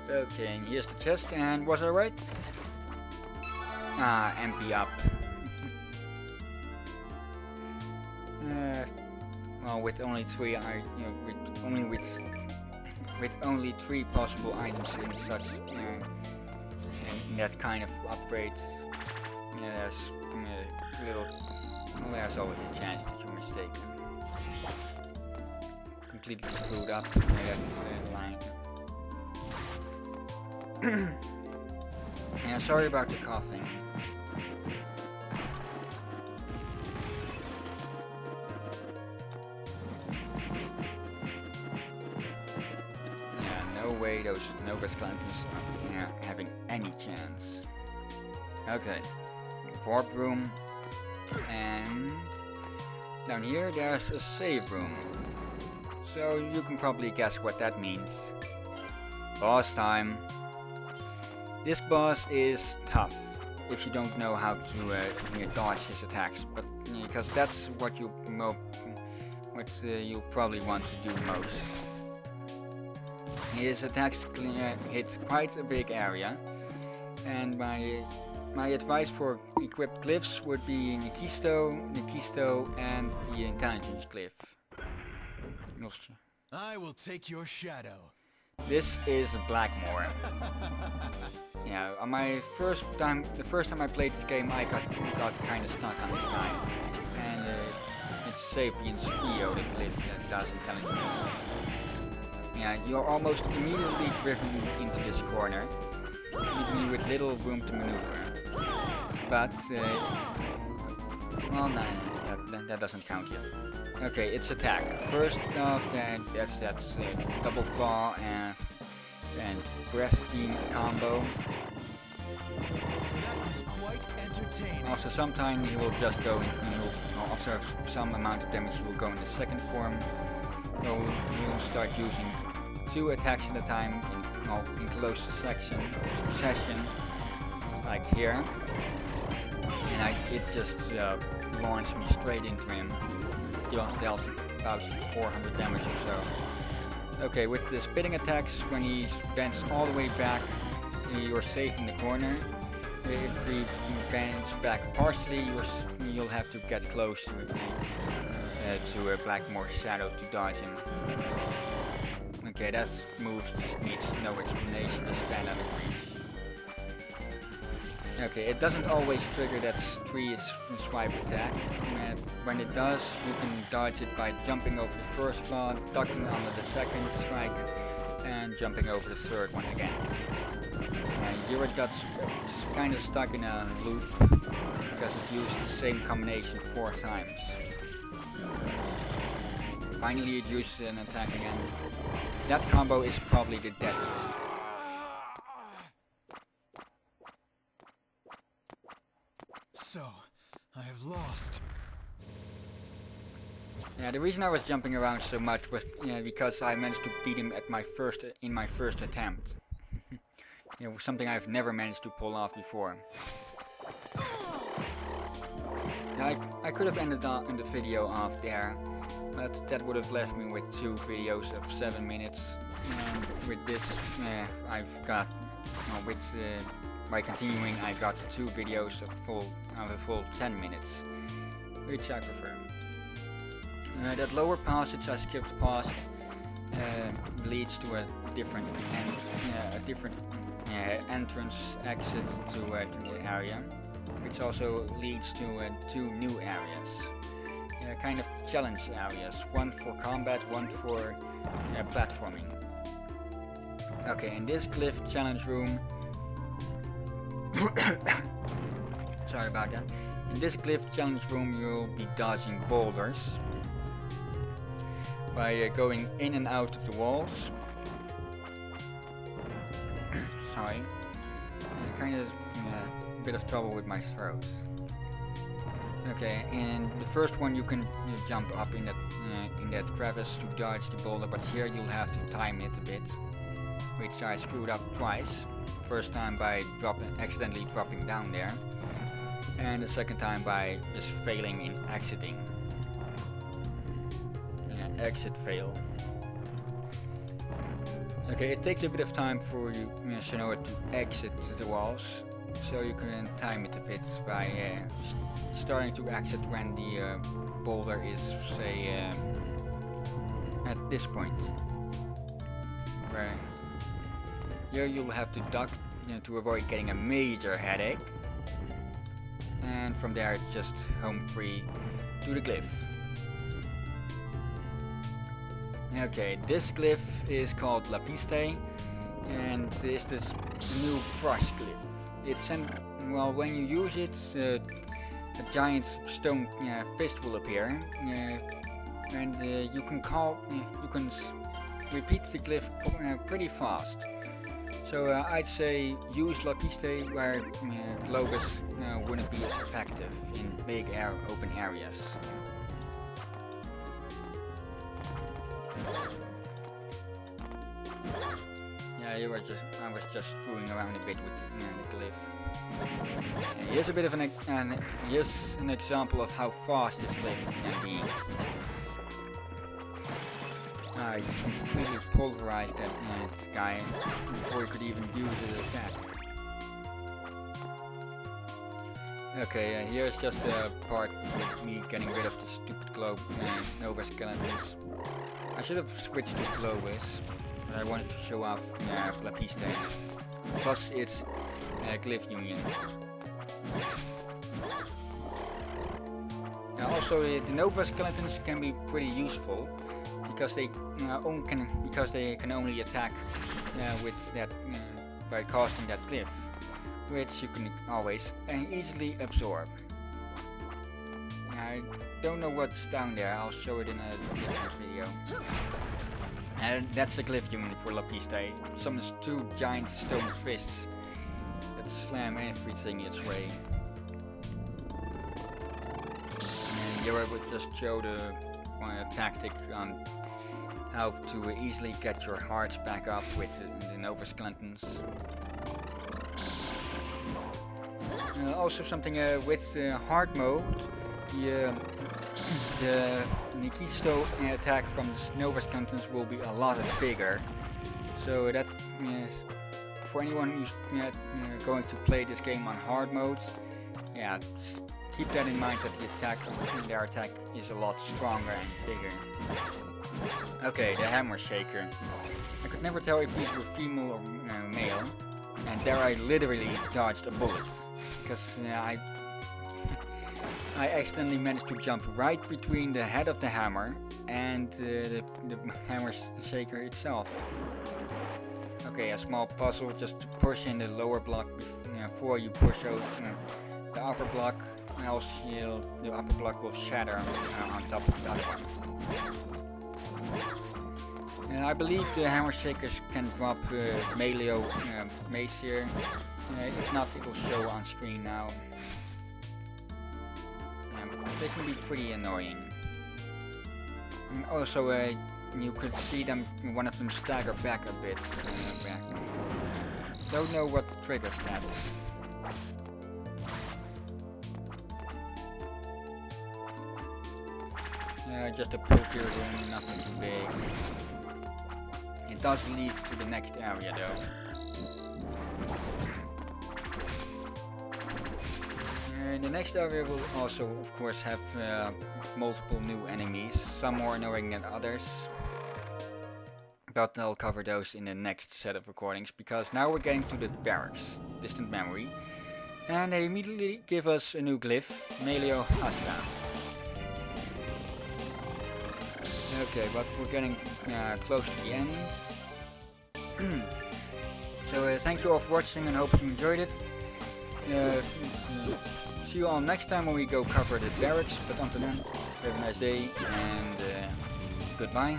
Okay, and here's the chest, and was I right? Ah, empty up. Well, with only three, with only three possible items in such in that kind of upgrades, there's little. Well, there's always a chance that you're mistaken. Completely screwed up. That's line. Yeah, sorry about the coughing. Yeah, no way those Novus Clampings are having any chance. Okay, warp room, and down here there's a save room. So you can probably guess what that means. Boss time. This boss is tough if you don't know how to dodge his attacks, but because that's what you probably want to do most. His attacks hits quite a big area, and my advice for equipped glyphs would be Nitesco, and the intelligence glyph. I will take your shadow. This is a Blackmore. Yeah, on the first time I played this game, I got kind of stuck on this guy, and it's Sapiens EO, the glyph that does intelligence. Yeah, you're almost immediately driven into this corner, leaving you with little room to maneuver. But well, no, that doesn't count yet. Okay, it's attack. First off, that's double claw and breath beam combo. That was quite entertaining. After some time, he will just go after some amount of damage, he will go in the second form. So he will start using 2 attacks at a time in close succession, like here. And it just launched me straight into him. Deals about 400 damage or so. Okay, with the spitting attacks, when he bends all the way back, you're safe in the corner. If he bends back partially, you'll have to get close to a Blackmore shadow to dodge him. Okay, that move just needs no explanation to stand out of reach. Okay, it doesn't always trigger that 3 swipe attack. When it does, you can dodge it by jumping over the first claw, ducking under the second strike, and jumping over the third one again. Here it got kind of stuck in a loop because it used the same combination 4 times. Finally it used an attack again. That combo is probably the deadliest. So, I have lost. Yeah, the reason I was jumping around so much was because I managed to beat him in my first attempt. Something I've never managed to pull off before. I could have ended the video off there, but that would have left me with 2 videos of 7 minutes. And with this, I've got by continuing, I got 2 videos of a full 10 minutes, which I prefer. That lower passage I skipped past leads to a different entrance exit to the area, which also leads to 2 new areas, kind of challenge areas. One for combat, one for platforming. Okay, in this glyph challenge room. Sorry about that. In this glyph challenge room, you'll be dodging boulders by going in and out of the walls. Sorry, kind of a bit of trouble with my throat. Okay, and the first one you can jump up in that crevice to dodge the boulder, but here you'll have to time it a bit, which I screwed up twice. First time by accidentally dropping down there, and the second time by just failing in exiting. Exit fail. Okay, it takes a bit of time for you, Shanoa, to exit the walls, so you can time it a bit by starting to exit when the boulder is, say, at this point. Where here you'll have to duck, to avoid getting a major headache, and from there it's just home free to the glyph. Okay, this glyph is called Lapiste, and it's this new brush glyph. It's well, when you use it, a giant stone fist will appear, and you can repeat the glyph pretty fast. So I'd say use Lapiste where Globus wouldn't be as effective in big open areas. Yeah, I was just screwing around a bit with the glyph. And here's a bit of here's an example of how fast this glyph can be. I completely pulverized that guy before he could even use his attack. Okay, here's just a part with me getting rid of the stupid globe Nova skeletons. I should have switched to Globus, but I wanted to show off Lapiste. Plus it's Glyph Union. Also, the Nova skeletons can be pretty useful because they can only attack with that by casting that glyph, which you can always easily absorb. I don't know what's down there. I'll show it in a different video. And that's the glyph union for Lapiste. Summons two giant stone fists that slam everything its way. And here I would just show the tactic on how to easily get your hearts back up with the Nova skeletons. Also something with hard mode, the Nitesco attack from the Nova skeletons will be a lot bigger. So that for anyone who's going to play this game on hard mode, yeah, keep that in mind that their attack is a lot stronger and bigger. Okay, the hammer shaker. I could never tell if these were female or male, and there I literally dodged a bullet because I accidentally managed to jump right between the head of the hammer and the hammer shaker itself. Okay, a small puzzle just to push in the lower block before you push out the upper block, else the upper block will shatter on top of the other one. I believe the hammer shakers can drop Melio Macir. If not, it will show on screen now. They can be pretty annoying. And also, you could see them, one of them stagger back a bit. Don't know what triggers that. Just a Polkir room, nothing too big. It does lead to the next area though. The next area will also of course have multiple new enemies, some more annoying than others. But I'll cover those in the next set of recordings, because now we're getting to the barracks, distant memory. And they immediately give us a new glyph, Melio Hasta. Okay, but we're getting close to the end. So thank you all for watching and hope you enjoyed it. See you all next time when we go cover the barracks, but until then, have a nice day and goodbye.